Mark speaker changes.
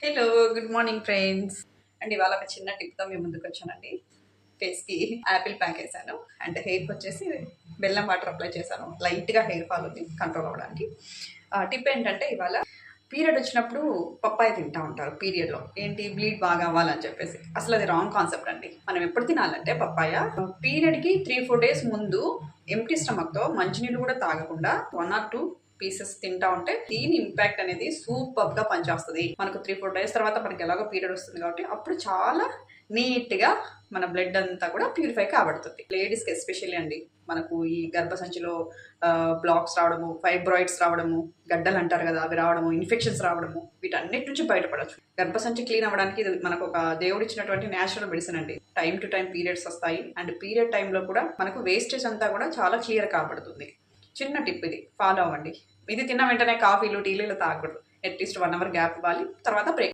Speaker 1: Hello good morning friends. And ఇవాళ ఒక చిన్న టిప్తో మీ ముందుకు వచ్చానండి. ఫేస్కి యాపిల్ ప్యాక్ వేసాను అండ్ హెయిర్కి వచ్చేసి బెల్లం వాటర్ అప్లై చేశాను. లైట్గా హెయిర్ ఫాల్ ఉంది కంట్రోల్ అవ్వడానికి. టిప్ ఏంటంటే ఇవాళ పీరియడ్ వచ్చినప్పుడు పప్పాయ తింటూ ఉంటారు పీరియడ్లో. ఏంటి బ్లీడ్ బాగా అవ్వాలని చెప్పేసి. అసలు అది రాంగ్ కాన్సెప్ట్ అండి. మనం ఎప్పుడు తినాలంటే పప్పాయ పీరియడ్కి 3-4 డేస్ ముందు ఎంప్టీ స్టమక్తో మంచినీళ్ళు కూడా తాగకుండా 1 or 2 పీసెస్ తింటా ఉంటే దీని ఇంపాక్ట్ అనేది సూపర్ గా పనిచేస్తుంది. మనకు 3-4 డేస్ తర్వాత మనకి ఎలాగో పీరియడ్ వస్తుంది కాబట్టి అప్పుడు చాలా నీట్ గా మన బ్లడ్ అంతా కూడా ప్యూరిఫై కాబడుతుంది. లేడీస్కి ఎస్పెషల్లీ అండి, మనకు ఈ గర్భసంచిలో బ్లాక్స్ రావడము, ఫైబ్రాయిడ్స్ రావడము, గడ్డలు అంటారు కదా, అవి రావడము, ఇన్ఫెక్షన్స్ రావడము, వీటన్నిటి నుంచి బయటపడచ్చు. గర్భసంచి క్లీన్ అవ్వడానికి ఇది మనకు ఒక దేవుడు ఇచ్చినటువంటి న్యాచురల్ మెడిసిన్ అండి. టైం టు టైం పీరియడ్స్ వస్తాయి అండ్ పీరియడ్ టైంలో కూడా మనకు వేస్టేజ్ అంతా కూడా చాలా క్లియర్ కాబడుతుంది. చిన్న టిప్ ఇది, ఫాలో అవ్వండి. ఇది తిన్న వెంటనే కాఫీలు టీలు తాగకూడదు. అట్లీస్ట్ 1 hour గ్యాప్ ఇవ్వాలి. తర్వాత బ్రేక్